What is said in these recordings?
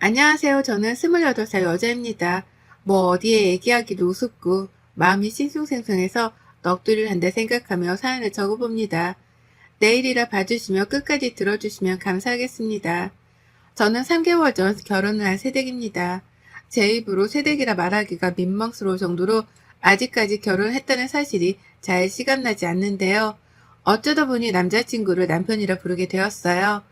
안녕하세요. 저는 28살 여자입니다. 뭐 어디에 얘기하기도 우습고 마음이 싱숭생숭해서 넋두리를 한다 생각하며 사연을 적어봅니다. 내일이라 봐주시며 끝까지 들어주시면 감사하겠습니다. 저는 3개월 전 결혼을 한 새댁입니다. 제 입으로 새댁이라 말하기가 민망스러울 정도로 아직까지 결혼했다는 사실이 잘 시감나지 않는데요. 어쩌다 보니 남자친구를 남편이라 부르게 되었어요.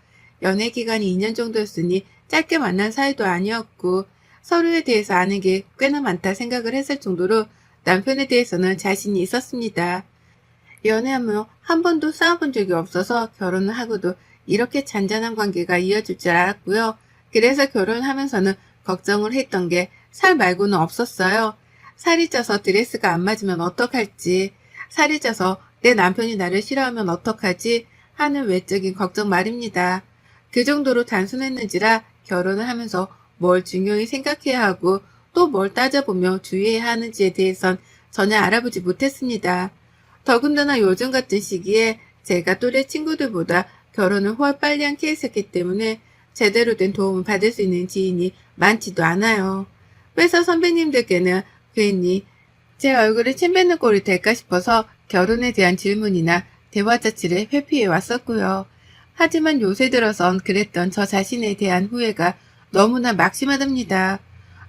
연애 기간이 2년 정도였으니 짧게 만난 사이도 아니었고 서로에 대해서 아는 게 꽤나 많다 생각을 했을 정도로 남편에 대해서는 자신이 있었습니다. 연애하며 한 번도 싸워본 적이 없어서 결혼을 하고도 이렇게 잔잔한 관계가 이어질 줄 알았고요. 그래서 결혼하면서는 걱정을 했던 게 살 말고는 없었어요. 살이 쪄서 드레스가 안 맞으면 어떡할지, 살이 쪄서 내 남편이 나를 싫어하면 어떡하지 하는 외적인 걱정 말입니다. 그 정도로 단순했는지라 결혼을 하면서 뭘 중요히 생각해야 하고 또 뭘 따져보며 주의해야 하는지에 대해선 전혀 알아보지 못했습니다. 더군다나 요즘 같은 시기에 제가 또래 친구들보다 결혼을 훨 빨리 한 케이스였기 때문에 제대로 된 도움을 받을 수 있는 지인이 많지도 않아요. 회사 선배님들께는 괜히 제 얼굴에 침 뱉는 꼴이 될까 싶어서 결혼에 대한 질문이나 대화 자체를 회피해 왔었고요. 하지만 요새 들어선 그랬던 저 자신에 대한 후회가 너무나 막심하답니다.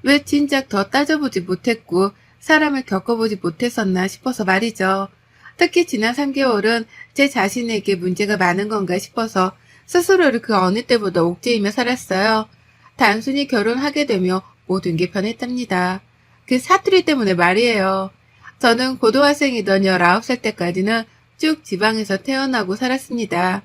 왜 진작 더 따져보지 못했고 사람을 겪어보지 못했었나 싶어서 말이죠. 특히 지난 3개월은 제 자신에게 문제가 많은 건가 싶어서 스스로를 그 어느 때보다 옥죄이며 살았어요. 단순히 결혼하게 되며 모든 게 변했답니다. 그 사투리 때문에 말이에요. 저는 고등학생이던 19살 때까지는 쭉 지방에서 태어나고 살았습니다.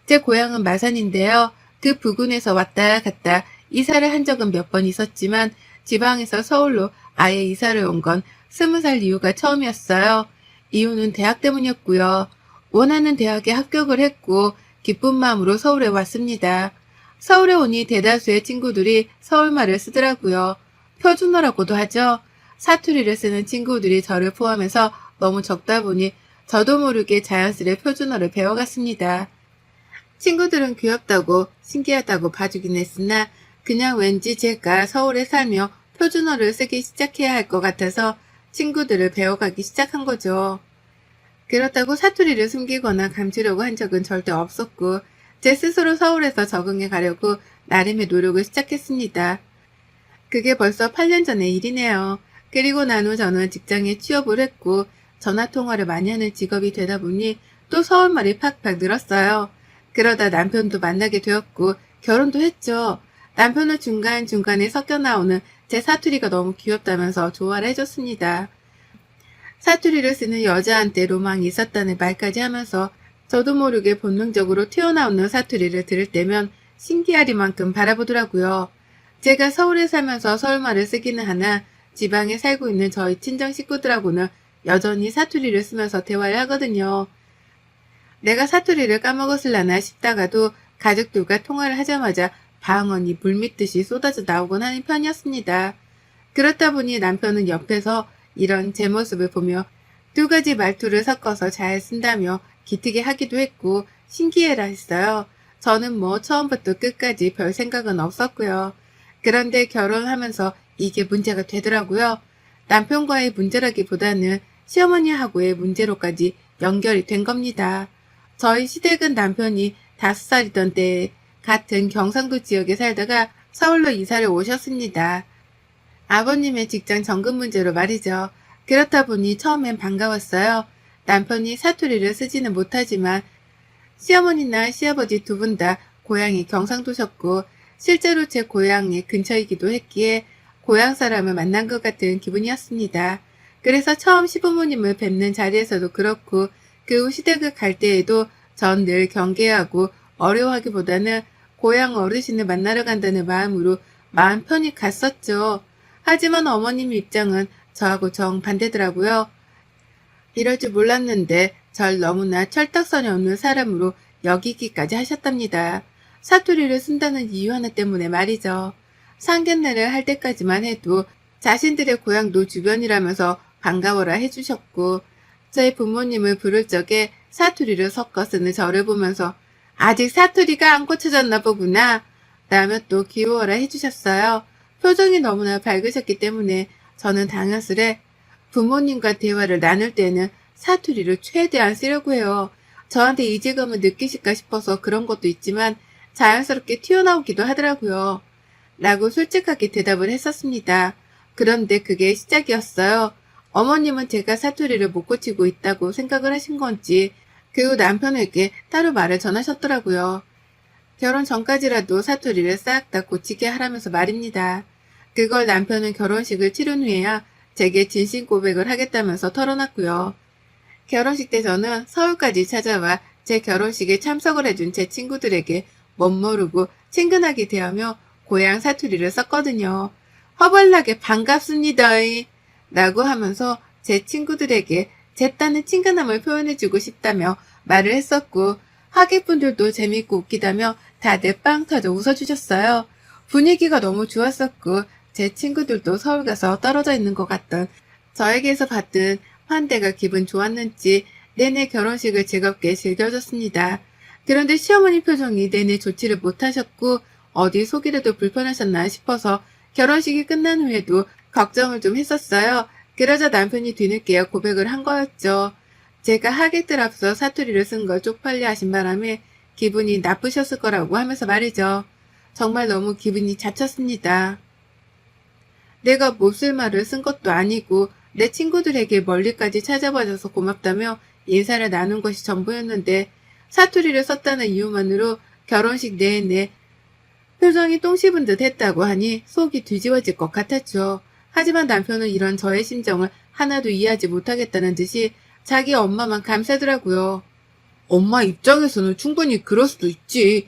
제 고향은 마산인데요. 그 부근에서 왔다 갔다 이사를 한 적은 몇 번 있었지만 지방에서 서울로 아예 이사를 온 건 20살 이후가 처음이었어요. 이유는 대학 때문이었고요. 원하는 대학에 합격을 했고 기쁜 마음으로 서울에 왔습니다. 서울에 오니 대다수의 친구들이 서울말을 쓰더라고요. 표준어라고도 하죠. 사투리를 쓰는 친구들이 저를 포함해서 너무 적다 보니 저도 모르게 자연스레 표준어를 배워갔습니다. 친구들은 귀엽다고 신기하다고 봐주긴 했으나 그냥 왠지 제가 서울에 살며 표준어를 쓰기 시작해야 할 것 같아서 친구들을 배워가기 시작한 거죠. 그렇다고 사투리를 숨기거나 감추려고 한 적은 절대 없었고 제 스스로 서울에서 적응해 가려고 나름의 노력을 시작했습니다. 그게 벌써 8년 전의 일이네요. 그리고 난 후 저는 직장에 취업을 했고 전화통화를 많이 하는 직업이 되다 보니 또 서울말이 팍팍 늘었어요. 그러다 남편도 만나게 되었고 결혼도 했죠. 남편은 중간중간에 섞여 나오는 제 사투리가 너무 귀엽다면서 좋아를 해줬습니다. 사투리를 쓰는 여자한테 로망이 있었다는 말까지 하면서 저도 모르게 본능적으로 튀어나오는 사투리를 들을 때면 신기하리만큼 바라보더라고요. 제가 서울에 살면서 서울말을 쓰기는 하나 지방에 살고 있는 저희 친정 식구들하고는 여전히 사투리를 쓰면서 대화를 하거든요. 내가 사투리를 까먹었을라나 싶다가도 가족들과 통화를 하자마자 방언이 물밀듯이 쏟아져 나오곤 하는 편이었습니다. 그렇다 보니 남편은 옆에서 이런 제 모습을 보며 두 가지 말투를 섞어서 잘 쓴다며 기특해 하기도 했고 신기해라 했어요. 저는 뭐 처음부터 끝까지 별 생각은 없었고요. 그런데 결혼하면서 이게 문제가 되더라고요. 남편과의 문제라기보다는 시어머니하고의 문제로까지 연결이 된 겁니다. 저희 시댁은 남편이 5살이던 때에 같은 경상도 지역에 살다가 서울로 이사를 오셨습니다. 아버님의 직장 정금 문제로 말이죠. 그렇다 보니 처음엔 반가웠어요. 남편이 사투리를 쓰지는 못하지만 시어머니나 시아버지 두 분 다 고향이 경상도셨고 실제로 제 고향의 근처이기도 했기에 고향 사람을 만난 것 같은 기분이었습니다. 그래서 처음 시부모님을 뵙는 자리에서도 그렇고 그 후 시댁을 갈 때에도 전 늘 경계하고 어려워하기보다는 고향 어르신을 만나러 간다는 마음으로 마음 편히 갔었죠. 하지만 어머님 입장은 저하고 정반대더라고요. 이럴 줄 몰랐는데 절 너무나 철딱선이 없는 사람으로 여기기까지 하셨답니다. 사투리를 쓴다는 이유 하나 때문에 말이죠. 상견례를 할 때까지만 해도 자신들의 고향도 주변이라면서 반가워라 해주셨고 저희 부모님을 부를 적에 사투리를 섞어 쓰는 저를 보면서 아직 사투리가 안 고쳐졌나 보구나 라며 또 귀여워라 해주셨어요. 표정이 너무나 밝으셨기 때문에 저는 당연스레 부모님과 대화를 나눌 때는 사투리를 최대한 쓰려고 해요. 저한테 이질감을 느끼실까 싶어서 그런 것도 있지만 자연스럽게 튀어나오기도 하더라고요. 라고 솔직하게 대답을 했었습니다. 그런데 그게 시작이었어요. 어머님은 제가 사투리를 못 고치고 있다고 생각을 하신 건지 그 후 남편에게 따로 말을 전하셨더라고요. 결혼 전까지라도 사투리를 싹 다 고치게 하라면서 말입니다. 그걸 남편은 결혼식을 치른 후에야 제게 진심 고백을 하겠다면서 털어놨고요. 결혼식 때 저는 서울까지 찾아와 제 결혼식에 참석을 해준 제 친구들에게 멋모르고 친근하게 대하며 고향 사투리를 썼거든요. 허벌나게 반갑습니다. 라고 하면서 제 친구들에게 제 딴의 친근함을 표현해주고 싶다며 말을 했었고 하객분들도 재밌고 웃기다며 다들 빵 터져 웃어주셨어요. 분위기가 너무 좋았었고 제 친구들도 서울 가서 떨어져 있는 것 같던 저에게서 받은 환대가 기분 좋았는지 내내 결혼식을 즐겁게 즐겨줬습니다. 그런데 시어머니 표정이 내내 좋지를 못하셨고 어디 속이라도 불편하셨나 싶어서 결혼식이 끝난 후에도 걱정을 좀 했었어요. 그러자 남편이 뒤늦게 고백을 한 거였죠. 제가 하객들 앞서 사투리를 쓴 걸 쪽팔려 하신 바람에 기분이 나쁘셨을 거라고 하면서 말이죠. 정말 너무 기분이 잡쳤습니다. 내가 못쓸 말을 쓴 것도 아니고 내 친구들에게 멀리까지 찾아봐줘서 고맙다며 인사를 나눈 것이 전부였는데 사투리를 썼다는 이유만으로 결혼식 내내 표정이 똥 씹은 듯 했다고 하니 속이 뒤집어질 것 같았죠. 하지만 남편은 이런 저의 심정을 하나도 이해하지 못하겠다는 듯이 자기 엄마만 감싸더라고요. 엄마 입장에서는 충분히 그럴 수도 있지.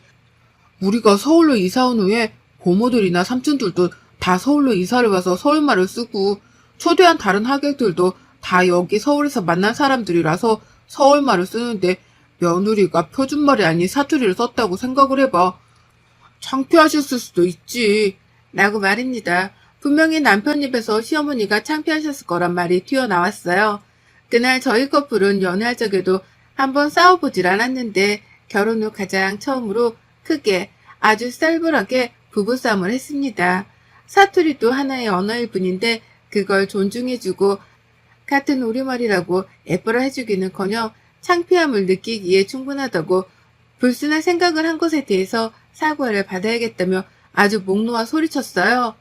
우리가 서울로 이사 온 후에 고모들이나 삼촌들도 다 서울로 이사를 와서 서울말을 쓰고 초대한 다른 하객들도 다 여기 서울에서 만난 사람들이라서 서울말을 쓰는데 며느리가 표준말이 아닌 사투리를 썼다고 생각을 해봐. 창피하셨을 수도 있지. 라고 말입니다. 분명히 남편 입에서 시어머니가 창피하셨을 거란 말이 튀어나왔어요. 그날 저희 커플은 연애할 적에도 한번 싸워보질 않았는데 결혼 후 가장 처음으로 크게 아주 쌀벌하게 부부싸움을 했습니다. 사투리도 하나의 언어일 뿐인데 그걸 존중해주고 같은 우리말이라고 예뻐라 해주기는커녕 창피함을 느끼기에 충분하다고 불순한 생각을 한 것에 대해서 사과를 받아야겠다며 아주 목 놓아 소리쳤어요.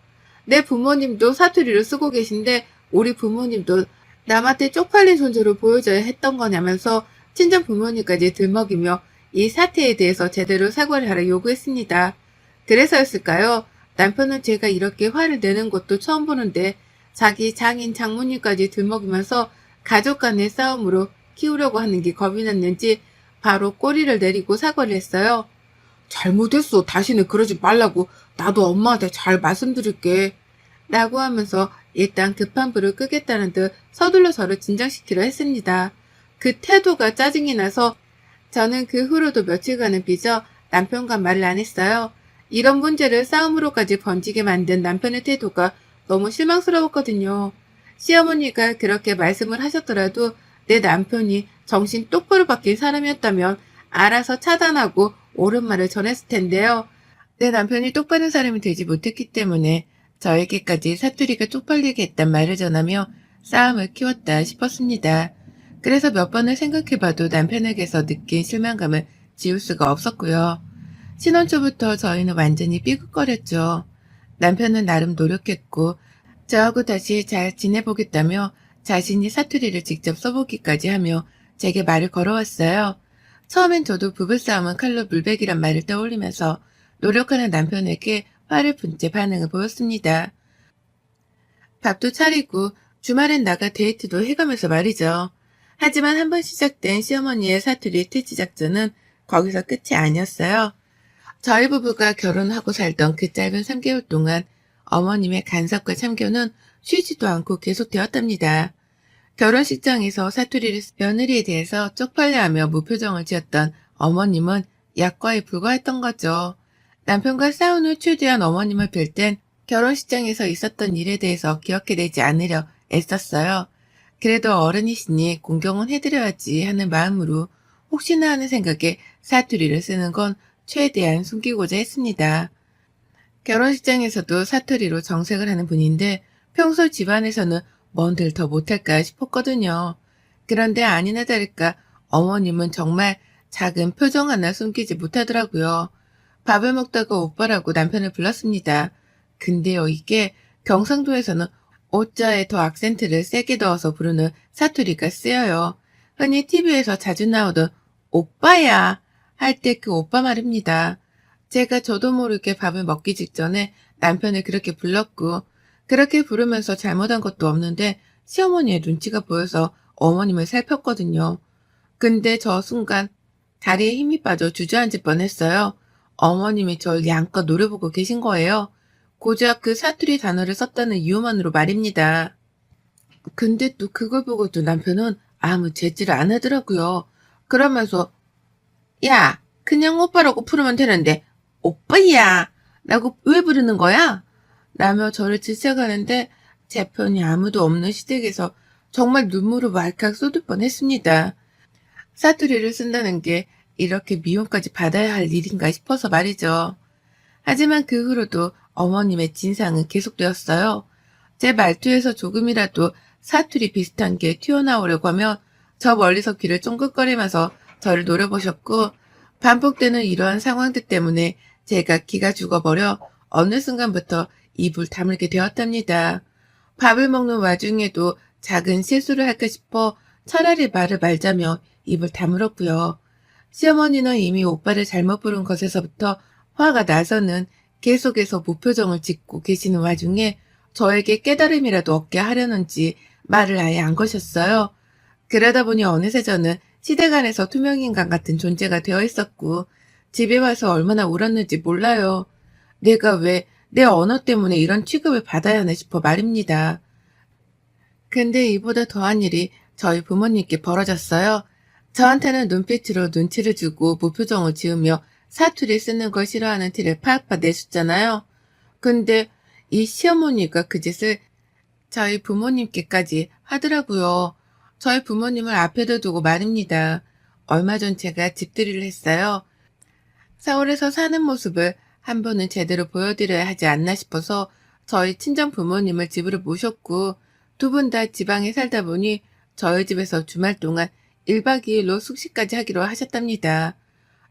내 부모님도 사투리를 쓰고 계신데 우리 부모님도 남한테 쪽팔린 존재로 보여줘야 했던 거냐면서 친정 부모님까지 들먹이며 이 사태에 대해서 제대로 사과를 하라 요구했습니다. 그래서였을까요? 남편은 제가 이렇게 화를 내는 것도 처음 보는데 자기 장인 장모님까지 들먹이면서 가족 간의 싸움으로 키우려고 하는 게 겁이 났는지 바로 꼬리를 내리고 사과를 했어요. 잘못했어. 다시는 그러지 말라고 나도 엄마한테 잘 말씀드릴게. 라고 하면서 일단 급한 불을 끄겠다는 듯 서둘러 저를 진정시키려 했습니다. 그 태도가 짜증이 나서 저는 그 후로도 며칠간은 빚어 남편과 말을 안 했어요. 이런 문제를 싸움으로까지 번지게 만든 남편의 태도가 너무 실망스러웠거든요. 시어머니가 그렇게 말씀을 하셨더라도 내 남편이 정신 똑바로 바뀐 사람이었다면 알아서 차단하고 옳은 말을 전했을 텐데요. 내 남편이 똑바른 사람이 되지 못했기 때문에 저에게까지 사투리가 쪽팔리게 했단 말을 전하며 싸움을 키웠다 싶었습니다. 그래서 몇 번을 생각해봐도 남편에게서 느낀 실망감을 지울 수가 없었고요. 신혼 초부터 저희는 완전히 삐걱거렸죠. 남편은 나름 노력했고 저하고 다시 잘 지내보겠다며 자신이 사투리를 직접 써보기까지 하며 제게 말을 걸어왔어요. 처음엔 저도 부부싸움은 칼로 물베기란 말을 떠올리면서 노력하는 남편에게 화를 푼 채 반응을 보였습니다. 밥도 차리고 주말엔 나가 데이트도 해가면서 말이죠. 하지만 한번 시작된 시어머니의 사투리 퇴치 작전은 거기서 끝이 아니었어요. 저희 부부가 결혼하고 살던 그 짧은 3개월 동안 어머님의 간섭과 참견은 쉬지도 않고 계속되었답니다. 결혼식장에서 사투리를 며느리에 대해서 쪽팔려하며 무표정을 지었던 어머님은 약과에 불과했던 거죠. 남편과 싸운 후 최대한 어머님을 뵐 땐 결혼식장에서 있었던 일에 대해서 기억해내지 않으려 애썼어요. 그래도 어른이시니 공경은 해드려야지 하는 마음으로 혹시나 하는 생각에 사투리를 쓰는 건 최대한 숨기고자 했습니다. 결혼식장에서도 사투리로 정색을 하는 분인데 평소 집안에서는 뭔들 더 못할까 싶었거든요. 그런데 아니나 다를까 어머님은 정말 작은 표정 하나 숨기지 못하더라고요. 밥을 먹다가 오빠라고 남편을 불렀습니다. 근데요, 이게 경상도에서는 오자에 더 악센트를 세게 넣어서 부르는 사투리가 쓰여요. 흔히 TV에서 자주 나오던 오빠야 할 때 그 오빠 말입니다. 제가 저도 모르게 밥을 먹기 직전에 남편을 그렇게 불렀고 그렇게 부르면서 잘못한 것도 없는데 시어머니의 눈치가 보여서 어머님을 살폈거든요. 근데 저 순간 다리에 힘이 빠져 주저앉을 뻔했어요. 어머님이 절 양껏 노려보고 계신 거예요. 고작 그 사투리 단어를 썼다는 이유만으로 말입니다. 근데 또 그걸 보고도 남편은 아무 제지를 안 하더라고요. 그러면서 야, 그냥 오빠라고 부르면 되는데 오빠야 라고 왜 부르는 거야? 라며 저를 질책하는데 제 편이 아무도 없는 시댁에서 정말 눈물을 왈칵 쏟을 뻔했습니다. 사투리를 쓴다는 게 이렇게 미움까지 받아야 할 일인가 싶어서 말이죠. 하지만 그 후로도 어머님의 진상은 계속되었어요. 제 말투에서 조금이라도 사투리 비슷한 게 튀어나오려고 하면 저 멀리서 귀를 쫑긋거리면서 저를 노려보셨고 반복되는 이러한 상황들 때문에 제가 기가 죽어버려 어느 순간부터 입을 다물게 되었답니다. 밥을 먹는 와중에도 작은 실수를 할까 싶어 차라리 말을 말자며 입을 다물었고요. 시어머니는 이미 오빠를 잘못 부른 것에서부터 화가 나서는 계속해서 무표정을 짓고 계시는 와중에 저에게 깨달음이라도 얻게 하려는지 말을 아예 안 거셨어요. 그러다 보니 어느새 저는 시댁 안에서 투명인간 같은 존재가 되어 있었고 집에 와서 얼마나 울었는지 몰라요. 내가 왜 내 언어 때문에 이런 취급을 받아야 하나 싶어 말입니다. 근데 이보다 더한 일이 저희 부모님께 벌어졌어요. 저한테는 눈빛으로 눈치를 주고 무표정을 지으며 사투리 쓰는 걸 싫어하는 티를 팍팍 내셨잖아요. 근데 이 시어머니가 그 짓을 저희 부모님께까지 하더라고요. 저희 부모님을 앞에다 두고 말입니다. 얼마 전 제가 집들이를 했어요. 서울에서 사는 모습을 한 번은 제대로 보여드려야 하지 않나 싶어서 저희 친정 부모님을 집으로 모셨고 두 분 다 지방에 살다 보니 저희 집에서 주말 동안 1박 2일로 숙식까지 하기로 하셨답니다.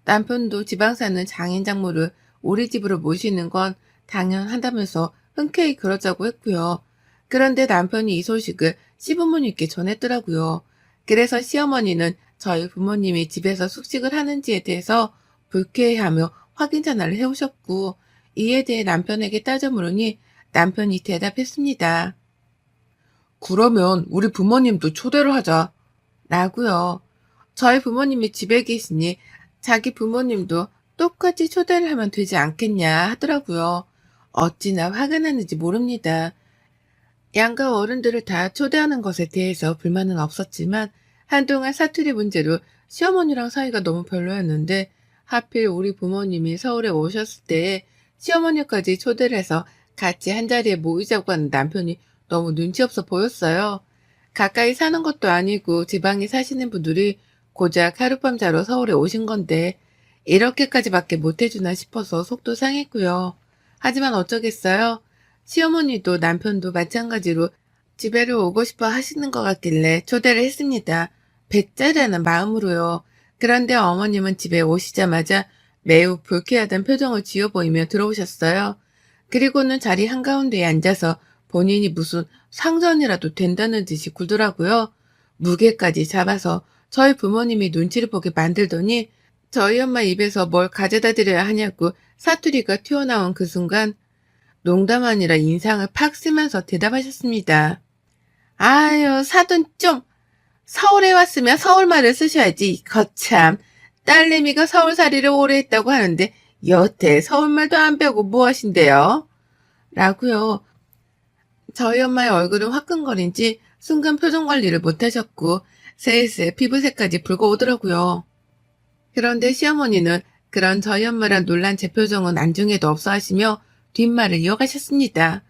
남편도 지방 사는 장인 장모를 우리 집으로 모시는 건 당연하다면서 흔쾌히 그러자고 했고요. 그런데 남편이 이 소식을 시부모님께 전했더라고요. 그래서 시어머니는 저희 부모님이 집에서 숙식을 하는지에 대해서 불쾌해하며 확인 전화를 해오셨고 이에 대해 남편에게 따져 물으니 남편이 대답했습니다. 그러면 우리 부모님도 초대를 하자. 라고요. 저희 부모님이 집에 계시니 자기 부모님도 똑같이 초대를 하면 되지 않겠냐 하더라고요. 어찌나 화가 나는지 모릅니다. 양가 어른들을 다 초대하는 것에 대해서 불만은 없었지만 한동안 사투리 문제로 시어머니랑 사이가 너무 별로였는데 하필 우리 부모님이 서울에 오셨을 때에 시어머니까지 초대를 해서 같이 한자리에 모이자고 하는 남편이 너무 눈치 없어 보였어요. 가까이 사는 것도 아니고 지방에 사시는 분들이 고작 하룻밤 자러 서울에 오신 건데 이렇게까지밖에 못해주나 싶어서 속도 상했고요. 하지만 어쩌겠어요. 시어머니도 남편도 마찬가지로 집에를 오고 싶어 하시는 것 같길래 초대를 했습니다. 배짜라는 마음으로요. 그런데 어머님은 집에 오시자마자 매우 불쾌하던 표정을 지어 보이며 들어오셨어요. 그리고는 자리 한가운데에 앉아서 본인이 무슨 상전이라도 된다는 듯이 굴더라고요. 무게까지 잡아서 저희 부모님이 눈치를 보게 만들더니 저희 엄마 입에서 뭘 가져다 드려야 하냐고 사투리가 튀어나온 그 순간 농담 아니라 인상을 팍 쓰면서 대답하셨습니다. 아유, 사돈 좀 서울에 왔으면 서울말을 쓰셔야지. 거참, 딸내미가 서울살이를 오래 했다고 하는데 여태 서울말도 안 배우고 뭐 하신대요? 라고요. 저희 엄마의 얼굴은 화끈거린지 순간 표정 관리를 못하셨고 슬슬 피부색까지 붉어오더라고요. 그런데 시어머니는 그런 저희 엄마란 놀란 제 표정은 안중에도 없어 하시며 뒷말을 이어가셨습니다.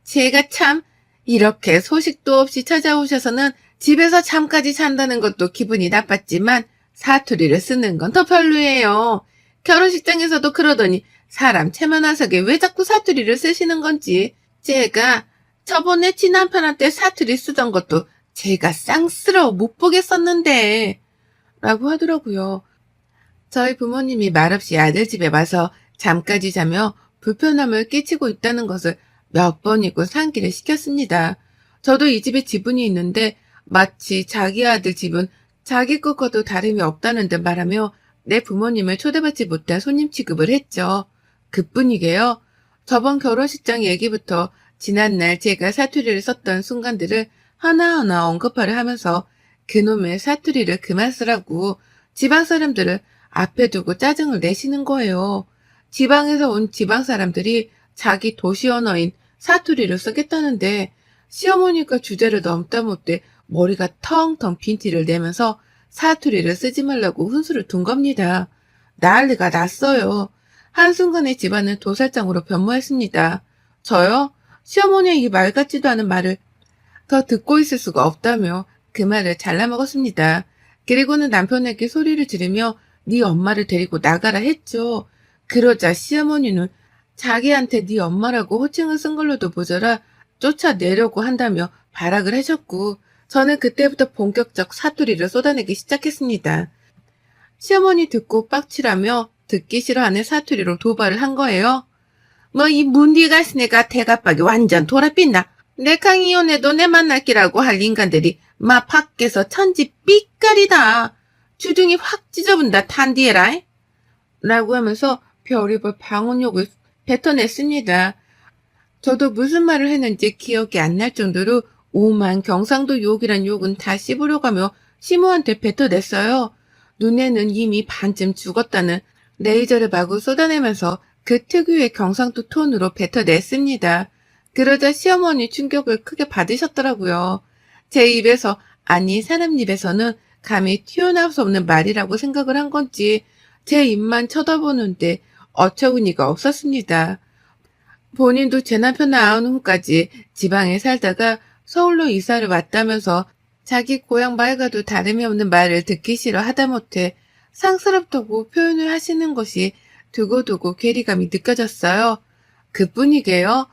제가 참 이렇게 소식도 없이 찾아오셔서는 집에서 잠까지 잔다는 것도 기분이 나빴지만 사투리를 쓰는 건 더 별로예요. 결혼식장에서도 그러더니 사람 체면하석에 왜 자꾸 사투리를 쓰시는 건지. 제가 저번에 친남편한테 사투리 쓰던 것도 제가 쌍스러워 못 보겠었는데 라고 하더라고요. 저희 부모님이 말없이 아들 집에 와서 잠까지 자며 불편함을 끼치고 있다는 것을 몇 번이고 상기를 시켰습니다. 저도 이 집에 지분이 있는데 마치 자기 아들 집은 자기 것과도 다름이 없다는 듯 말하며 내 부모님을 초대받지 못한 손님 취급을 했죠. 그뿐이게요. 저번 결혼식장 얘기부터 지난날 제가 사투리를 썼던 순간들을 하나하나 언급하려 하면서 그놈의 사투리를 그만 쓰라고 지방 사람들을 앞에 두고 짜증을 내시는 거예요. 지방에서 온 지방 사람들이 자기 도시 언어인 사투리를 쓰겠다는데 시어머니가 주제를 넘다 못해 머리가 텅텅 빈 티를 내면서 사투리를 쓰지 말라고 훈수를 둔 겁니다. 난리가 났어요. 한순간에 집안은 도살장으로 변모했습니다. 저요? 시어머니의 이 말 같지도 않은 말을 더 듣고 있을 수가 없다며 그 말을 잘라먹었습니다. 그리고는 남편에게 소리를 지르며 네 엄마를 데리고 나가라 했죠. 그러자 시어머니는 자기한테 네 엄마라고 호칭을 쓴 걸로도 모자라 쫓아내려고 한다며 발악을 하셨고 저는 그때부터 본격적 사투리를 쏟아내기 시작했습니다. 시어머니 듣고 빡치라며 듣기 싫어하는 사투리로 도발을 한 거예요. 뭐 이 문디 가시네가 대가빡이 완전 돌아빛나. 내 강이혼해도 내 만날기라고 할 인간들이 마 밖에서 천지 삐까리다. 주둥이 확 찢어본다 탄디에라. 라고 하면서 별의별 방언욕을 뱉어냈습니다. 저도 무슨 말을 했는지 기억이 안 날 정도로 오만 경상도 욕이란 욕은 다 씹으려가며 시모한테 뱉어냈어요. 눈에는 이미 반쯤 죽었다는 레이저를 마구 쏟아내면서 그 특유의 경상도 톤으로 뱉어냈습니다. 그러자 시어머니 충격을 크게 받으셨더라고요. 제 입에서, 아니 사람 입에서는 감히 튀어나올 수 없는 말이라고 생각을 한 건지 제 입만 쳐다보는데 어처구니가 없었습니다. 본인도 제 남편 낳은 후까지 지방에 살다가 서울로 이사를 왔다면서 자기 고향 말과도 다름이 없는 말을 듣기 싫어 하다못해 상스럽다고 표현을 하시는 것이 두고두고 괴리감이 느껴졌어요. 그뿐이게요.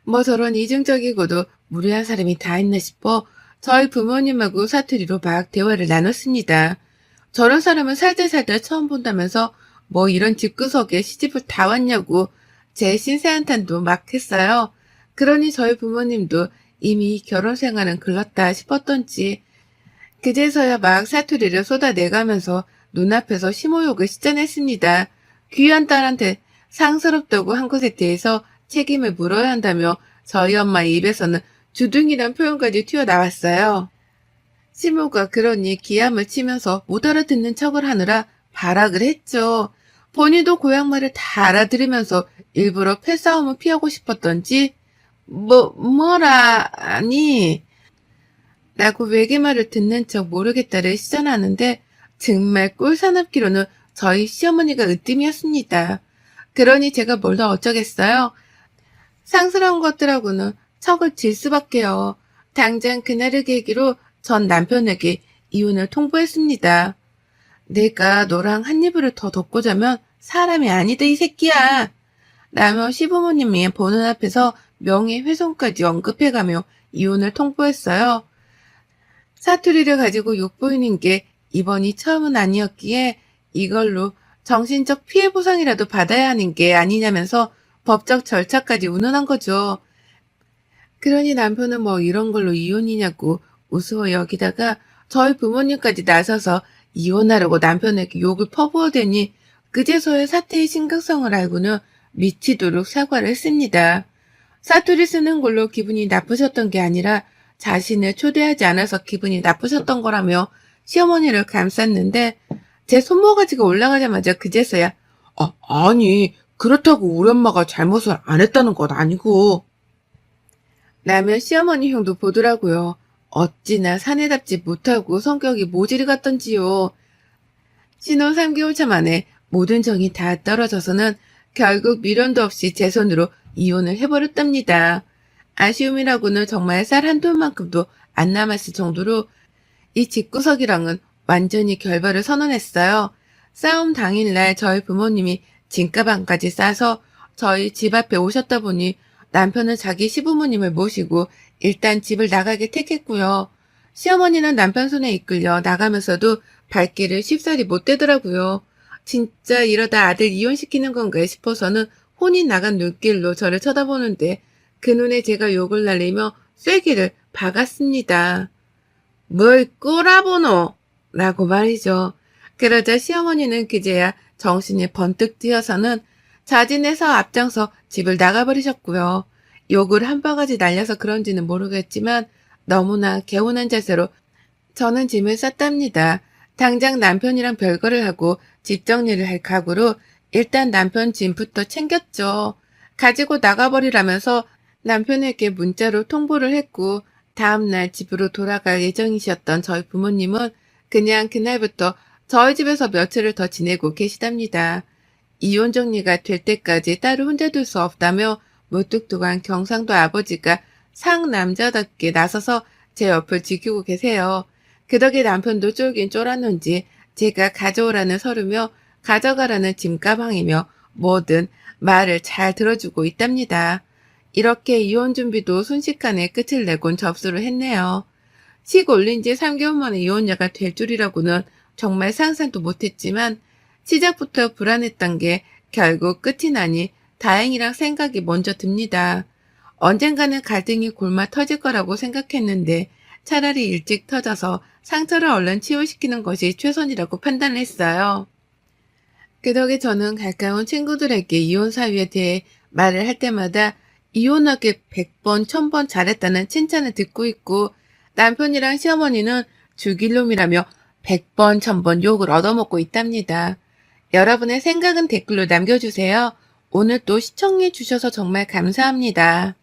뭐 저런 이중적이고도 무례한 사람이 다 있나 싶어 저희 부모님하고 사투리로 막 대화를 나눴습니다. 저런 사람은 살들살들 처음 본다면서 뭐 이런 집구석에 시집을 다 왔냐고 제 신세 한탄도 막 했어요. 그러니 저희 부모님도 이미 결혼 생활은 글렀다 싶었던지 그제서야 막 사투리를 쏟아내가면서 눈앞에서 심호욕을 시전했습니다. 귀한 딸한테 상스럽다고 한 것에 대해서 책임을 물어야 한다며 저희 엄마의 입에서는 주둥이란 표현까지 튀어나왔어요. 시모가 그러니 기함을 치면서 못 알아듣는 척을 하느라 발악을 했죠. 본인도 고향말을 다 알아들으면서 일부러 패싸움을 피하고 싶었던지 뭐라 아니 라고 외계말을 듣는 척 모르겠다를 시전하는데 정말 꿀사납기로는 저희 시어머니가 으뜸이었습니다. 그러니 제가 뭘 더 어쩌겠어요. 상스러운 것들하고는 척을 질 수밖에요. 당장 그날을 계기로 전 남편에게 이혼을 통보했습니다. 내가 너랑 한 이불을 더 덮고 자면 사람이 아니다 이 새끼야. 라며 시부모님이 보는 앞에서 명예훼손까지 언급해가며 이혼을 통보했어요. 사투리를 가지고 욕보이는 게 이번이 처음은 아니었기에 이걸로 정신적 피해 보상이라도 받아야 하는 게 아니냐면서 법적 절차까지 운운한 거죠. 그러니 남편은 뭐 이런 걸로 이혼이냐고 우스워 여기다가 저희 부모님까지 나서서 이혼하라고 남편에게 욕을 퍼부어대니 그제서야 사태의 심각성을 알고는 미치도록 사과를 했습니다. 사투리 쓰는 걸로 기분이 나쁘셨던 게 아니라 자신을 초대하지 않아서 기분이 나쁘셨던 거라며 시어머니를 감쌌는데 제 손모가지가 올라가자마자 그제서야 아니 그렇다고 우리 엄마가 잘못을 안 했다는 건 아니고 라며 시어머니 형도 보더라고요. 어찌나 사내답지 못하고 성격이 모질이 같던지요. 신혼 3개월 차 만에 모든 정이 다 떨어져서는 결국 미련도 없이 제 손으로 이혼을 해버렸답니다. 아쉬움이라고는 정말 쌀 한 돈만큼도 안 남았을 정도로 이 집구석이랑은 완전히 결별을 선언했어요. 싸움 당일날 저희 부모님이 짐가방까지 싸서 저희 집 앞에 오셨다 보니 남편은 자기 시부모님을 모시고 일단 집을 나가게 택했고요. 시어머니는 남편 손에 이끌려 나가면서도 발길을 쉽사리 못 대더라고요. 진짜 이러다 아들 이혼시키는 건가 싶어서는 혼이 나간 눈길로 저를 쳐다보는데 그 눈에 제가 욕을 날리며 쐐기를 박았습니다. 뭘 꼬라보노? 라고 말이죠. 그러자 시어머니는 그제야 정신이 번뜩 드어서는 자진해서 앞장서 집을 나가버리셨고요. 욕을 한 바가지 날려서 그런지는 모르겠지만 너무나 개운한 자세로 저는 짐을 쌌답니다. 당장 남편이랑 별거를 하고 집 정리를 할 각오로 일단 남편 짐부터 챙겼죠. 가지고 나가버리라면서 남편에게 문자로 통보를 했고 다음날 집으로 돌아갈 예정이셨던 저희 부모님은 그냥 그날부터 저희 집에서 며칠을 더 지내고 계시답니다. 이혼 정리가 될 때까지 딸을 혼자 둘 수 없다며 무뚝뚝한 경상도 아버지가 상남자답게 나서서 제 옆을 지키고 계세요. 그 덕에 남편도 쫄긴 쫄았는지 제가 가져오라는 서류며 가져가라는 짐가방이며 뭐든 말을 잘 들어주고 있답니다. 이렇게 이혼 준비도 순식간에 끝을 내곤 접수를 했네요. 식 올린 지 3개월 만에 이혼녀가 될 줄이라고는 정말 상상도 못했지만 시작부터 불안했던 게 결국 끝이 나니 다행이란 생각이 먼저 듭니다. 언젠가는 갈등이 골마 터질 거라고 생각했는데 차라리 일찍 터져서 상처를 얼른 치유시키는 것이 최선이라고 판단했어요. 그 덕에 저는 가까운 친구들에게 이혼 사유에 대해 말을 할 때마다 이혼하길 100번, 1000번 잘했다는 칭찬을 듣고 있고 남편이랑 시어머니는 죽일 놈이라며 100번, 1000번 욕을 얻어먹고 있답니다. 여러분의 생각은 댓글로 남겨주세요. 오늘 또 시청해 주셔서 정말 감사합니다.